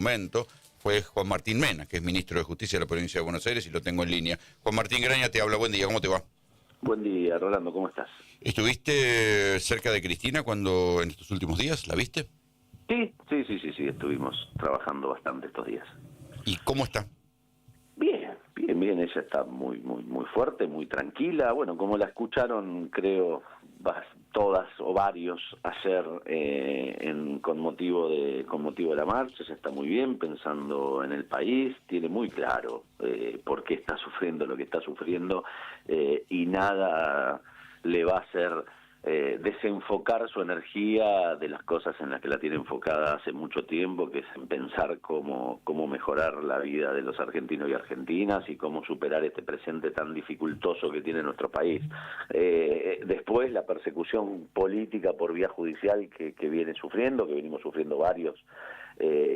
momento fue Juan Martín Mena, que es ministro de Justicia de la provincia de Buenos Aires, y lo tengo en línea. Juan Martín Graña te habla, buen día, ¿cómo te va? Buen día, Rolando, ¿cómo estás? ¿Estuviste cerca de Cristina cuando en estos últimos días? ¿La viste? Sí, estuvimos trabajando bastante estos días. ¿Y cómo está? Bien, ella está muy fuerte, muy tranquila. Bueno, como la escucharon, creo, todas o varios ayer con motivo de la marcha, ella está muy bien, pensando en el país, tiene muy claro por qué está sufriendo lo que está sufriendo y nada le va a hacer desenfocar su energía de las cosas en las que la tiene enfocada hace mucho tiempo, que es en pensar cómo mejorar la vida de los argentinos y argentinas y cómo superar este presente tan dificultoso que tiene nuestro país. Después, la persecución política por vía judicial que viene sufriendo, que venimos sufriendo varios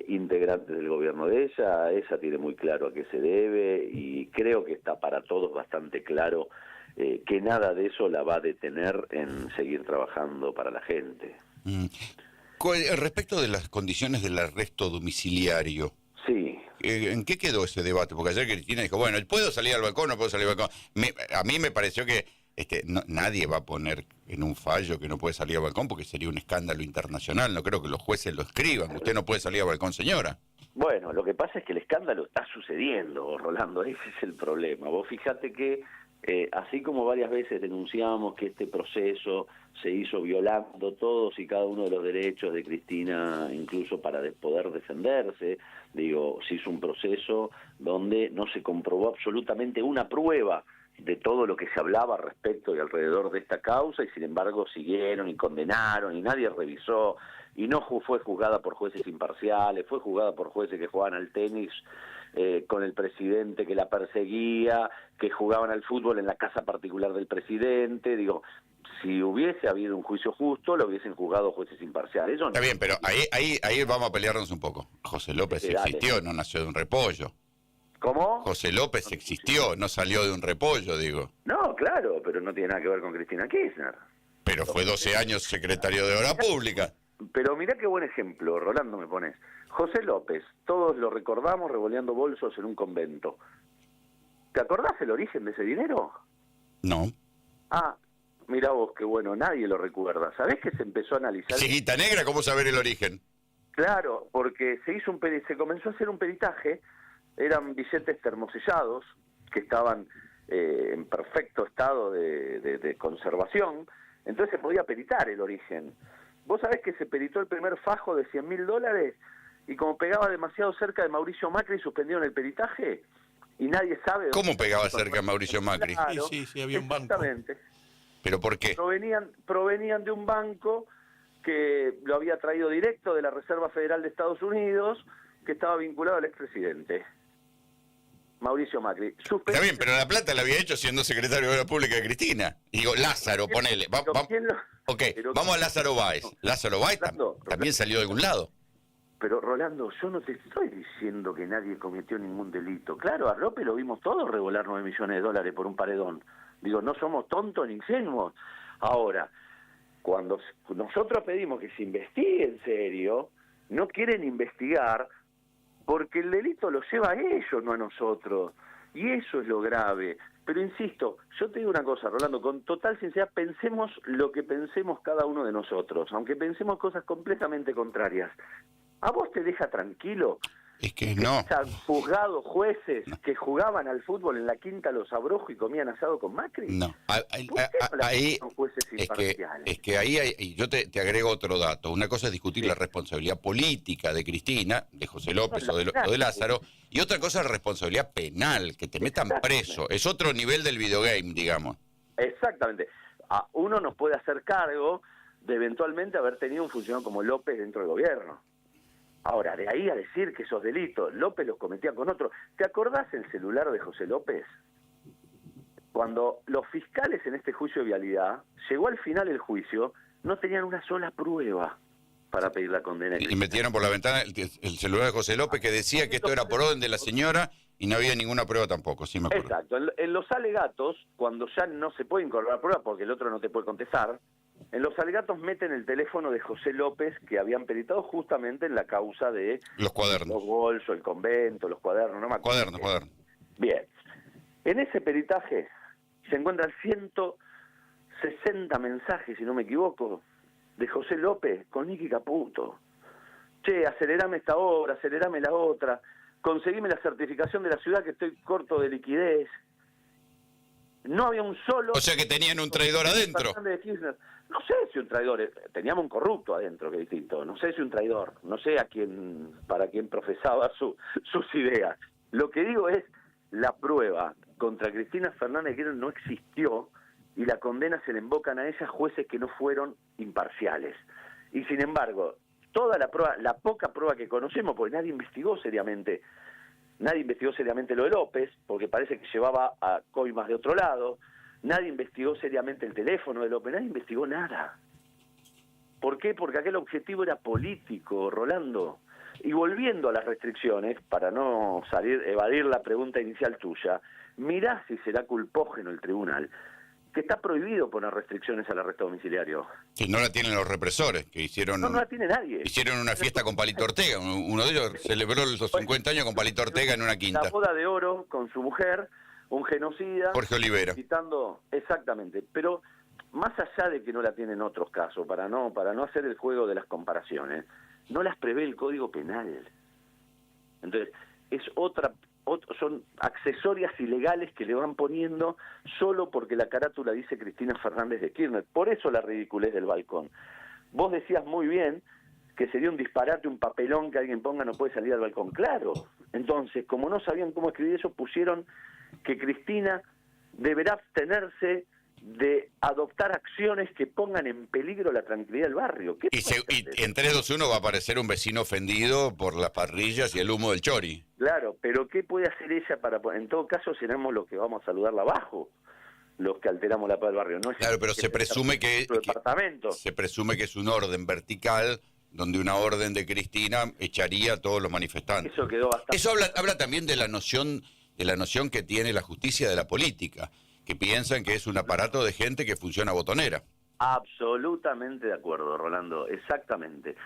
integrantes del gobierno de ella tiene muy claro a qué se debe y creo que está para todos bastante claro que nada de eso la va a detener en seguir trabajando para la gente. Respecto de las condiciones del arresto domiciliario, sí. ¿En qué quedó ese debate? Porque ayer Cristina dijo, bueno, ¿puedo salir al balcón o no puedo salir al balcón? A mí me pareció que nadie va a poner en un fallo que no puede salir al balcón porque sería un escándalo internacional. No creo que los jueces lo escriban. Usted no puede salir al balcón, señora. Bueno, lo que pasa es que el escándalo está sucediendo, Rolando, ese es el problema. Vos fíjate que así como varias veces denunciamos que este proceso se hizo violando todos y cada uno de los derechos de Cristina, incluso para poder defenderse, se hizo un proceso donde no se comprobó absolutamente una prueba de todo lo que se hablaba respecto y alrededor de esta causa, y sin embargo siguieron y condenaron y nadie revisó, y no fue juzgada por jueces imparciales, fue juzgada por jueces que jugaban al tenis con el presidente que la perseguía, que jugaban al fútbol en la casa particular del presidente. Si hubiese habido un juicio justo, lo hubiesen juzgado jueces imparciales. Está bien, pero ahí vamos a pelearnos un poco. José López existió, no nació de un repollo. ¿Cómo? José López existió, no salió de un repollo, digo. No, claro, pero no tiene nada que ver con Cristina Kirchner. Pero fue 12 años secretario de Obra Pública. Pero mirá qué buen ejemplo, Rolando, me pones. José López, todos lo recordamos revoleando bolsos en un convento. ¿Te acordás el origen de ese dinero? No. Ah, mirá vos, qué bueno, nadie lo recuerda. ¿Sabés que se empezó a analizar? Chiquita negra, ¿cómo saber el origen? Claro, porque se comenzó a hacer un peritaje, eran billetes termosellados que estaban en perfecto estado de conservación, entonces se podía peritar el origen. Vos sabés que se peritó el primer fajo de $100.000 y como pegaba demasiado cerca de Mauricio Macri suspendieron el peritaje y nadie sabe... ¿Cómo pegaba cerca de Mauricio Macri? Claro, sí, había un banco. Exactamente. ¿Pero por qué? Provenían de un banco que lo había traído directo de la Reserva Federal de Estados Unidos, que estaba vinculado al expresidente Mauricio Macri. Está bien, pero la plata la había hecho siendo secretario de Obra Pública de Cristina. Lázaro, ponele. Vamos a Lázaro Báez. Lázaro Báez también salió de algún lado. Pero, Rolando, yo no te estoy diciendo que nadie cometió ningún delito. Claro, a López lo vimos todos revolar $9 millones por un paredón. No somos tontos ni ingenuos. Ahora, cuando nosotros pedimos que se investigue en serio, no quieren investigar porque el delito lo lleva a ellos, no a nosotros. Y eso es lo grave. Pero insisto, yo te digo una cosa, Rolando, con total sinceridad, pensemos lo que pensemos cada uno de nosotros, aunque pensemos cosas completamente contrarias. ¿A vos te deja tranquilo? Es que no. Juzgados, jueces que jugaban al fútbol en la Quinta Los Abrojos y comían asado con Macri. No. Ahí son jueces imparciales. Es que ahí yo te agrego otro dato. Una cosa es discutir la responsabilidad política de Cristina, de José López o de Lázaro, y otra cosa es la responsabilidad penal, que te metan preso. Es otro nivel del videogame, digamos. Exactamente. Uno nos puede hacer cargo de eventualmente haber tenido un funcionario como López dentro del gobierno. Ahora, de ahí a decir que esos delitos, López los cometía con otro. ¿Te acordás el celular de José López? Cuando los fiscales en este juicio de vialidad, llegó al final el juicio, no tenían una sola prueba para pedir la condena. Y metieron por la ventana el celular de José López que decía que esto era por orden de la señora y no había ninguna prueba tampoco, sí me acuerdo. Exacto. En los alegatos, cuando ya no se puede incorporar prueba porque el otro no te puede contestar, En Los Alegatos meten el teléfono de José López, que habían peritado justamente en la causa de Los cuadernos. los bolsos, el convento, los cuadernos, no me acuerdo. Cuadernos. Bien. En ese peritaje se encuentran 160 mensajes, si no me equivoco, de José López con Nicky Caputo. Che, acelerame esta obra, acelerame la otra, conseguime la certificación de la ciudad que estoy corto de liquidez. No había un solo... O sea que tenían un traidor adentro. No sé si un traidor, teníamos un corrupto adentro, que es distinto. No sé si un traidor, no sé para quién profesaba sus ideas. Lo que digo es, la prueba contra Cristina Fernández de Kirchner no existió y la condena se le invocan a ella jueces que no fueron imparciales. Y sin embargo, toda la prueba, la poca prueba que conocemos, porque nadie investigó seriamente lo de López, porque parece que llevaba a coimas de otro lado, nadie investigó seriamente el teléfono de López, nadie investigó nada. ¿Por qué? Porque aquel objetivo era político, Rolando. Y volviendo a las restricciones, para no evadir la pregunta inicial tuya, mirá si será culpógeno el tribunal, que está prohibido poner restricciones al arresto domiciliario. Que no la tienen los represores, que hicieron... No la tiene nadie. Hicieron una fiesta con Palito Ortega, uno de ellos celebró los 50 años con Palito Ortega en una quinta. La boda de oro con su mujer, un genocida... Jorge Olivera. Exactamente, pero más allá de que no la tienen otros casos, para no hacer el juego de las comparaciones, no las prevé el Código Penal. Entonces, son accesorias ilegales que le van poniendo solo porque la carátula dice Cristina Fernández de Kirchner. Por eso la ridiculez del balcón. Vos decías muy bien que sería un disparate, un papelón que alguien ponga no puede salir al balcón. Claro. Entonces, como no sabían cómo escribir eso, pusieron que Cristina deberá abstenerse de adoptar acciones que pongan en peligro la tranquilidad del barrio. Y en 321 va a aparecer un vecino ofendido por las parrillas y el humo del chori. Claro, pero ¿qué puede hacer ella para...? En todo caso, seremos los que vamos a saludarla abajo, los que alteramos la paz del barrio. No es claro, pero se presume que es un orden vertical donde una orden de Cristina echaría a todos los manifestantes. Eso quedó bastante... Eso habla también de la noción que tiene la justicia de la política, que piensan que es un aparato de gente que funciona botonera. Absolutamente de acuerdo, Rolando, exactamente.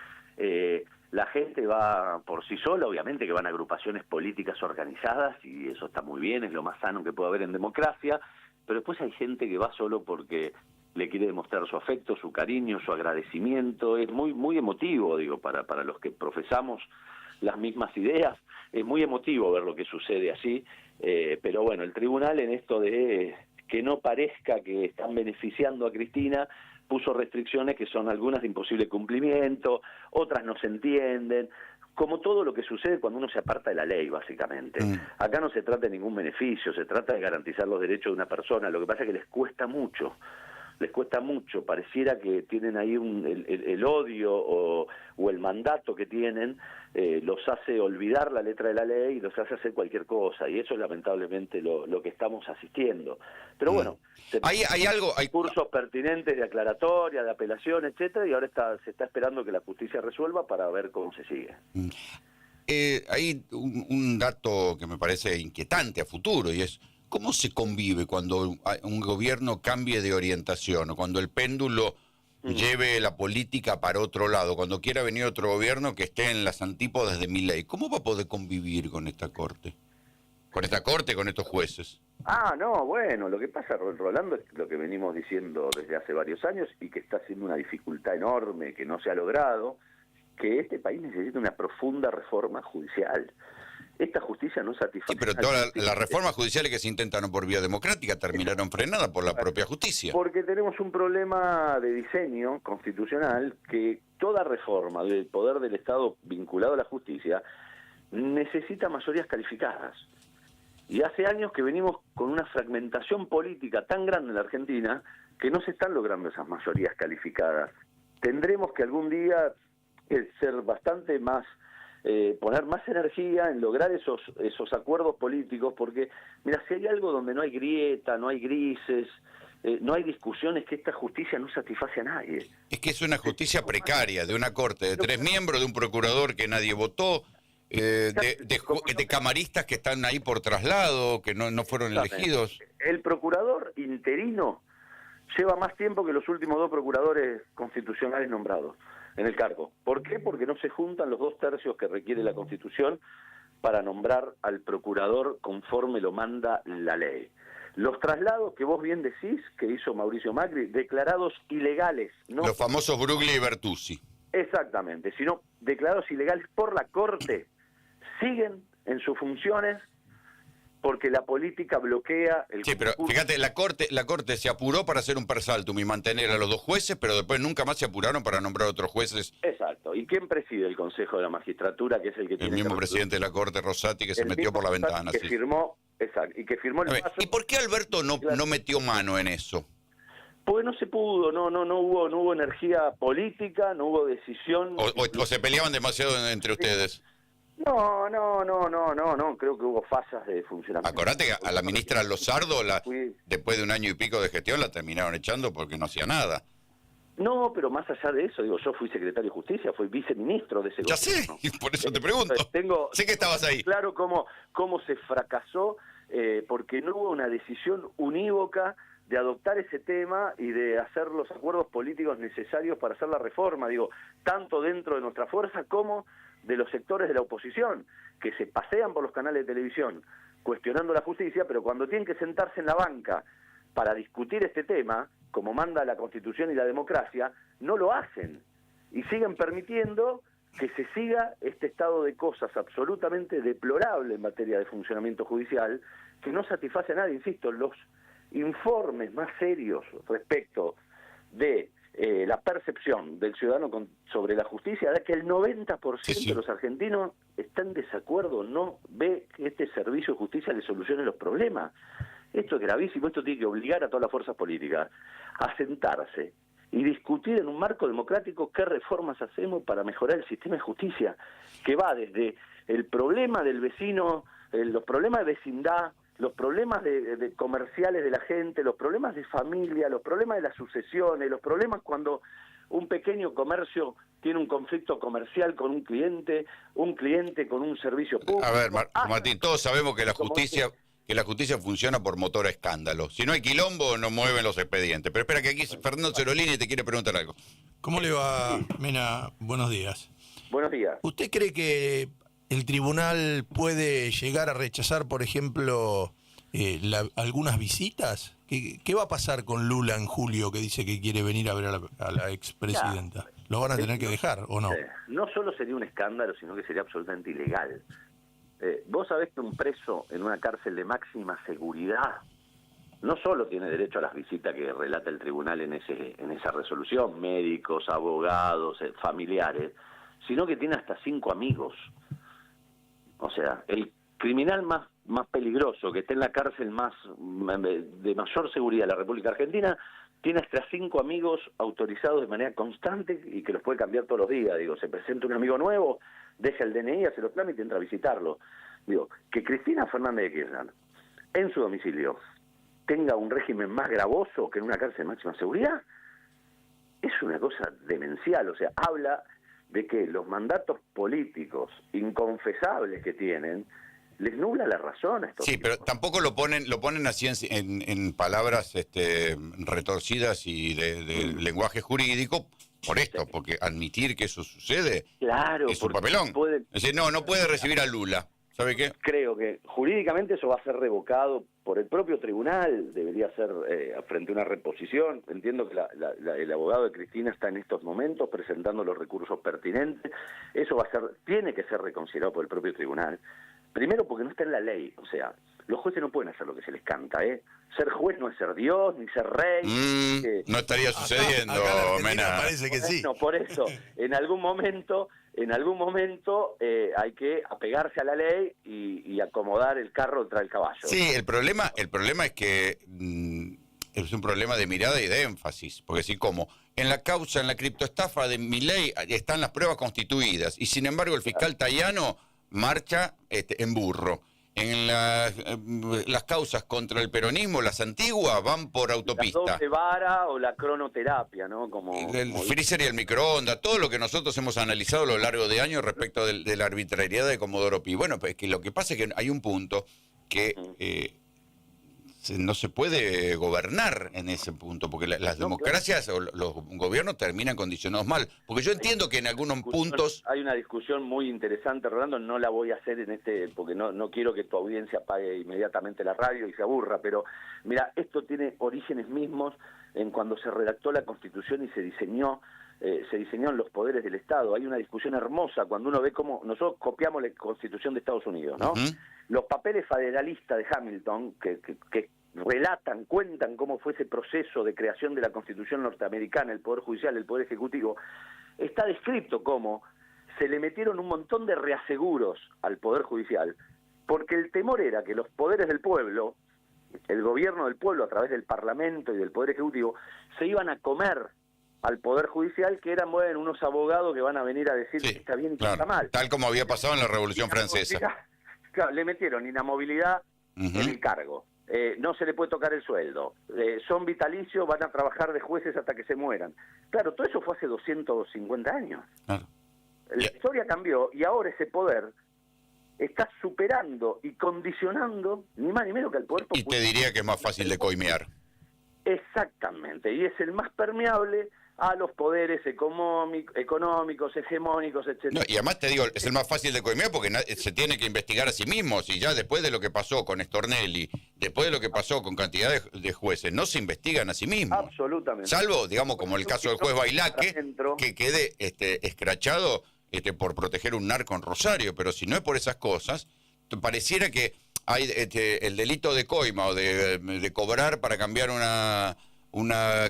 La gente va por sí sola, obviamente que van a agrupaciones políticas organizadas, y eso está muy bien, es lo más sano que puede haber en democracia, pero después hay gente que va solo porque le quiere demostrar su afecto, su cariño, su agradecimiento. Es muy, muy emotivo, digo, para los que profesamos las mismas ideas, es muy emotivo ver lo que sucede así, pero bueno, el tribunal en esto de que no parezca que están beneficiando a Cristina, puso restricciones que son algunas de imposible cumplimiento, otras no se entienden, como todo lo que sucede cuando uno se aparta de la ley, básicamente. Acá no se trata de ningún beneficio, se trata de garantizar los derechos de una persona, lo que pasa es que les cuesta mucho, pareciera que tienen ahí el odio o el mandato que tienen, los hace olvidar la letra de la ley y los hace hacer cualquier cosa, y eso es lamentablemente lo que estamos asistiendo. Pero bueno, hay cursos pertinentes de aclaratoria, de apelación, etcétera, y ahora se está esperando que la justicia resuelva para ver cómo se sigue. Hay un dato que me parece inquietante a futuro, y es ¿cómo se convive cuando un gobierno cambie de orientación o cuando el péndulo lleve la política para otro lado, cuando quiera venir otro gobierno que esté en las antípodas de Milei? ¿Cómo va a poder convivir con esta corte? Con estos jueces. No, bueno, lo que pasa, Rolando, es lo que venimos diciendo desde hace varios años y que está siendo una dificultad enorme que no se ha logrado, que este país necesita una profunda reforma judicial. Esta justicia no satisface... Sí, pero todas las reformas judiciales que se intentaron por vía democrática terminaron frenadas por la propia justicia. Porque tenemos un problema de diseño constitucional que toda reforma del poder del Estado vinculado a la justicia necesita mayorías calificadas. Y hace años que venimos con una fragmentación política tan grande en la Argentina que no se están logrando esas mayorías calificadas. Tendremos que algún día ser bastante más... poner más energía en lograr esos acuerdos políticos, porque, mira, si hay algo donde no hay grieta, no hay grises, no hay discusiones, que esta justicia no satisface a nadie. Es que es una justicia precaria, de una corte de 3 miembros, de un procurador que nadie votó, de camaristas que están ahí por traslado, que no fueron elegidos. El procurador interino lleva más tiempo que los últimos 2 procuradores constitucionales nombrados en el cargo. ¿Por qué? Porque no se juntan los 2/3 que requiere la Constitución para nombrar al procurador conforme lo manda la ley. Los traslados que vos bien decís que hizo Mauricio Macri, declarados ilegales, ¿no? Los famosos Brugli y Bertuzzi. Exactamente, sino declarados ilegales por la Corte, siguen en sus funciones porque la política bloquea el Sí, pero concurso. fíjate, la corte se apuró para hacer un persaltum y mantener a los 2 jueces, pero después nunca más se apuraron para nombrar otros jueces. Exacto. ¿Y quién preside el Consejo de la Magistratura, que es el que El tiene mismo que presidente de la Corte, Rosati, que se el metió mismo por la Rosati ventana. que Sí. firmó, exacto, y que firmó el A ver, paso? ¿y por qué Alberto no metió mano en eso? Porque no se pudo, no hubo energía política, no hubo decisión. ¿O se peleaban demasiado entre ustedes? No, creo que hubo fallas de funcionamiento. Acordate que a la ministra Lozardo, Fui- después de 1 año y pico de gestión, la terminaron echando porque no hacía nada. No, pero más allá de eso, digo, yo fui secretario de Justicia, fui viceministro de ese Ya gobierno. sé, y por eso te pregunto. Tengo Sé que estabas ahí. claro cómo se fracasó, porque no hubo una decisión unívoca de adoptar ese tema y de hacer los acuerdos políticos necesarios para hacer la reforma, digo, tanto dentro de nuestra fuerza como de los sectores de la oposición, que se pasean por los canales de televisión cuestionando la justicia, pero cuando tienen que sentarse en la banca para discutir este tema, como manda la Constitución y la democracia, no lo hacen y siguen permitiendo que se siga este estado de cosas absolutamente deplorable en materia de funcionamiento judicial, que no satisface a nadie. Insisto, los informes más serios respecto de la percepción del ciudadano sobre la justicia da que el 90% Sí. de los argentinos está en desacuerdo, no ve que este servicio de justicia le solucione los problemas. Esto es gravísimo, esto tiene que obligar a todas las fuerzas políticas a sentarse y discutir en un marco democrático qué reformas hacemos para mejorar el sistema de justicia, que va desde el problema del vecino, los problemas de vecindad, los problemas de comerciales de la gente, los problemas de familia, los problemas de las sucesiones, los problemas cuando un pequeño comercio tiene un conflicto comercial con un cliente con un servicio público. A ver, Martín, todos sabemos que la Como justicia funciona por motor a escándalo. Si no hay quilombo, no mueven los expedientes. Pero espera que aquí Fernando Cerolini te quiere preguntar algo. ¿Cómo le va, Mena? Buenos días. Buenos días. ¿Usted cree que el tribunal puede llegar a rechazar, por ejemplo, algunas visitas? ¿Qué va a pasar con Lula en julio, que dice que quiere venir a ver a la expresidenta? ¿Lo van a tener que dejar o no? No solo sería un escándalo, sino que sería absolutamente ilegal. Vos sabés que un preso en una cárcel de máxima seguridad no solo tiene derecho a las visitas que relata el tribunal en esa resolución, médicos, abogados, familiares, sino que tiene hasta 5 amigos. O sea, el criminal más peligroso, que esté en la cárcel de mayor seguridad de la República Argentina, tiene hasta 5 amigos autorizados de manera constante y que los puede cambiar todos los días. Digo, se presenta un amigo nuevo, deja el DNI, hace los trámites y entra a visitarlo. Digo, que Cristina Fernández de Kirchner, en su domicilio, tenga un régimen más gravoso que en una cárcel de máxima seguridad, es una cosa demencial. O sea, habla de que los mandatos políticos inconfesables que tienen les nubla la razón a estos Sí, tipos. pero tampoco lo ponen así en palabras retorcidas y de lenguaje jurídico por esto, porque admitir que eso sucede Claro, es un porque papelón. puede- Es decir, no puede recibir a Lula. ¿Sabe qué? Creo que jurídicamente eso va a ser revocado por el propio tribunal, debería ser frente a una reposición. Entiendo que el abogado de Cristina está en estos momentos presentando los recursos pertinentes. Eso tiene que ser reconsiderado por el propio tribunal. Primero porque no está en la ley, o sea, los jueces no pueden hacer lo que se les canta, ¿eh? Ser juez no es ser Dios, ni ser rey. No estaría sucediendo, acá en la Argentina Mena. parece que sí. No, por eso, en algún momento hay que apegarse a la ley y acomodar el carro tras el caballo. Sí, el problema es que es un problema de mirada y de énfasis, porque si como en la causa, en la criptoestafa de Milei están las pruebas constituidas y sin embargo el fiscal Tayano marcha en burro. En las causas contra el peronismo, las antiguas, van por autopista. La doble vara o la cronoterapia, ¿no? El freezer y el microondas, todo lo que nosotros hemos analizado a lo largo de años respecto de la arbitrariedad de Comodoro Pi. Bueno, pues que lo que pasa es que hay un punto que no se puede gobernar en ese punto, porque las democracias o los gobiernos terminan condicionados mal. Porque yo entiendo que en algunos puntos... Hay una discusión muy interesante, Rolando, no la voy a hacer porque no quiero que tu audiencia apague inmediatamente la radio y se aburra, pero mira, esto tiene orígenes mismos en cuando se redactó la Constitución y se diseñó en los poderes del Estado. Hay una discusión hermosa cuando uno ve cómo nosotros copiamos la Constitución de Estados Unidos, ¿no? Los papeles federalistas de Hamilton, que relatan, cuentan cómo fue ese proceso de creación de la Constitución norteamericana, el Poder Judicial, el Poder Ejecutivo, está descrito cómo se le metieron un montón de reaseguros al Poder Judicial, porque el temor era que los poderes del pueblo, el gobierno del pueblo a través del Parlamento y del Poder Ejecutivo, se iban a comer al Poder Judicial, que eran, bueno, unos abogados que van a venir a decir que está bien y que está mal. Tal como había pasado en la Revolución Francesa. Claro, le metieron inamovilidad en el cargo. No se le puede tocar el sueldo. Son vitalicios, van a trabajar de jueces hasta que se mueran. Claro, todo eso fue hace 250 años. Claro. La historia cambió y ahora ese poder está superando y condicionando ni más ni menos que al poder popular. Y te diría que es más fácil de coimear. Exactamente, y es el más permeable a los poderes económicos, hegemónicos, etc. No, y además te digo, es el más fácil de coimear porque se tiene que investigar a sí mismo. Si ya después de lo que pasó con Stornelli, después de lo que pasó con cantidad de jueces, no se investigan a sí mismos. Absolutamente. Salvo, digamos, como el caso del juez Bailaque, que quede escrachado por proteger un narco en Rosario. Pero si no es por esas cosas, pareciera que hay el delito de coima o de cobrar para cambiar una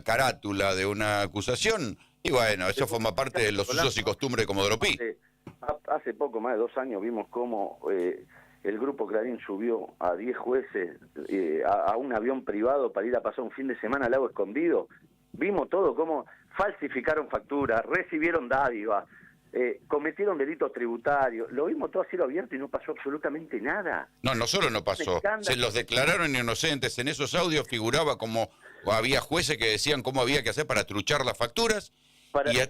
carátula de una acusación, y bueno, eso forma parte de los usos y costumbres de Comodoro Pi. Hace poco, más de 2 años, vimos cómo el Grupo Clarín subió a 10 jueces a un avión privado para ir a pasar un fin de semana al lago Escondido. Vimos todo, cómo falsificaron facturas, recibieron dádivas, cometieron delitos tributarios. Lo vimos todo a cielo abierto y no pasó absolutamente nada. No solo no pasó, se los declararon inocentes. En esos audios figuraba como había jueces que decían cómo había que hacer para truchar las facturas,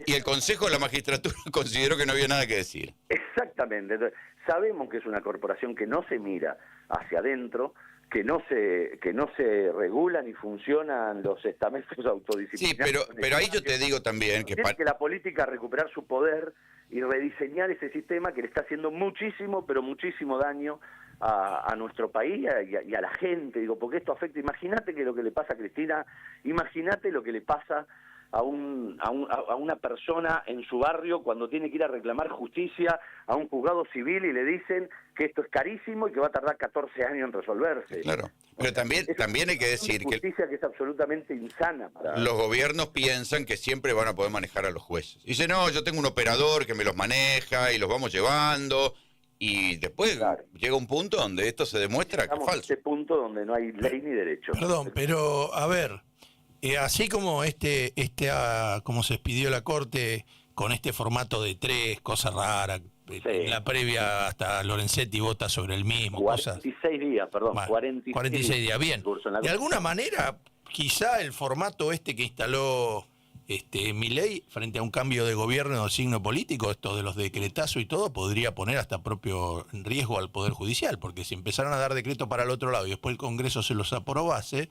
y el Consejo de la Magistratura consideró que no había nada que decir. Exactamente. Entonces, sabemos que es una corporación que no se mira hacia adentro, que no se regulan ni funcionan los estamentos autodisciplinarios. Sí, pero ahí yo te digo también que... Tiene que la política recuperar su poder y rediseñar ese sistema que le está haciendo muchísimo, pero muchísimo daño a nuestro país y a la gente. Digo, porque esto afecta. Imagínate que lo que le pasa a Cristina, imagínate lo que le pasa a una persona en su barrio cuando tiene que ir a reclamar justicia a un juzgado civil y le dicen que esto es carísimo y que va a tardar 14 años en resolverse. Claro, pero también hay que decir que justicia que es absolutamente insana. Los gobiernos piensan que siempre van a poder manejar a los jueces. Dicen, no, yo tengo un operador que me los maneja y los vamos llevando, y después llega un punto donde esto se demuestra que es falso. Ese punto donde no hay ley ni derecho. Perdón, pero a ver... así como como se expidió la Corte con este formato de 3, cosa rara, en la previa hasta Lorenzetti vota sobre el mismo, 46 días, perdón, bueno, 46 días, bien. De alguna manera, quizá el formato que instaló Milei frente a un cambio de gobierno de signo político, esto de los decretazos y todo, podría poner hasta propio en riesgo al Poder Judicial, porque si empezaron a dar decretos para el otro lado y después el Congreso se los aprobase,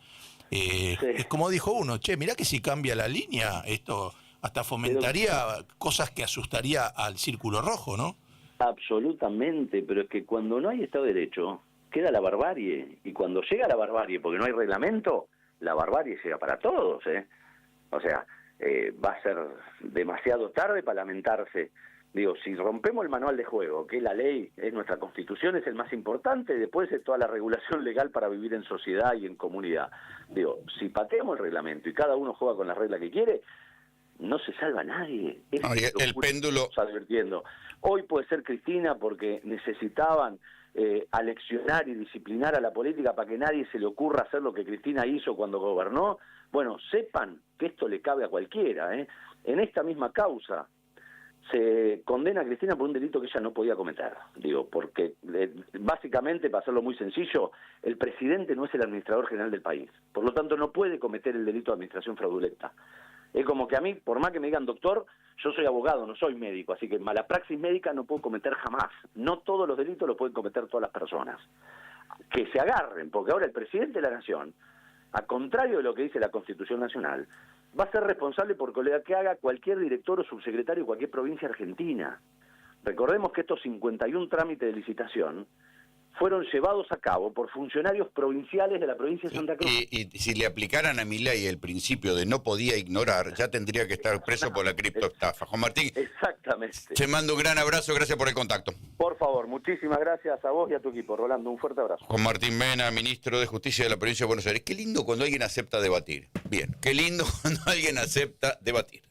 es como dijo uno, mirá que si cambia la línea, esto hasta fomentaría cosas que asustaría al círculo rojo, ¿no? Absolutamente, pero es que cuando no hay Estado de Derecho, queda la barbarie, y cuando llega la barbarie, porque no hay reglamento, la barbarie llega para todos, O sea, va a ser demasiado tarde para lamentarse. Digo, si rompemos el manual de juego, que la ley, es nuestra Constitución, es el más importante, después es toda la regulación legal para vivir en sociedad y en comunidad. Digo, si pateamos el reglamento y cada uno juega con la regla que quiere, no se salva nadie. El péndulo... Está advirtiendo. Hoy puede ser Cristina porque necesitaban aleccionar y disciplinar a la política para que nadie se le ocurra hacer lo que Cristina hizo cuando gobernó. Bueno, sepan que esto le cabe a cualquiera. En esta misma causa se condena a Cristina por un delito que ella no podía cometer. Digo, porque básicamente, para hacerlo muy sencillo, el presidente no es el administrador general del país. Por lo tanto, no puede cometer el delito de administración fraudulenta. Es como que a mí, por más que me digan doctor, yo soy abogado, no soy médico, así que mala praxis médica no puedo cometer jamás. No todos los delitos los pueden cometer todas las personas. que se agarren, porque ahora el presidente de la Nación, a contrario de lo que dice la Constitución Nacional, va a ser responsable por lo que haga cualquier director o subsecretario de cualquier provincia argentina. Recordemos que estos 51 trámites de licitación fueron llevados a cabo por funcionarios provinciales de la provincia de Santa Cruz. Y si le aplicaran a Milei el principio de no podía ignorar, ya tendría que estar preso por la criptoestafa. Juan Martín, Exactamente. te mando un gran abrazo, gracias por el contacto. Por favor, muchísimas gracias a vos y a tu equipo. Rolando, un fuerte abrazo. Juan Martín Mena, ministro de Justicia de la provincia de Buenos Aires. Qué lindo cuando alguien acepta debatir. Bien, qué lindo cuando alguien acepta debatir.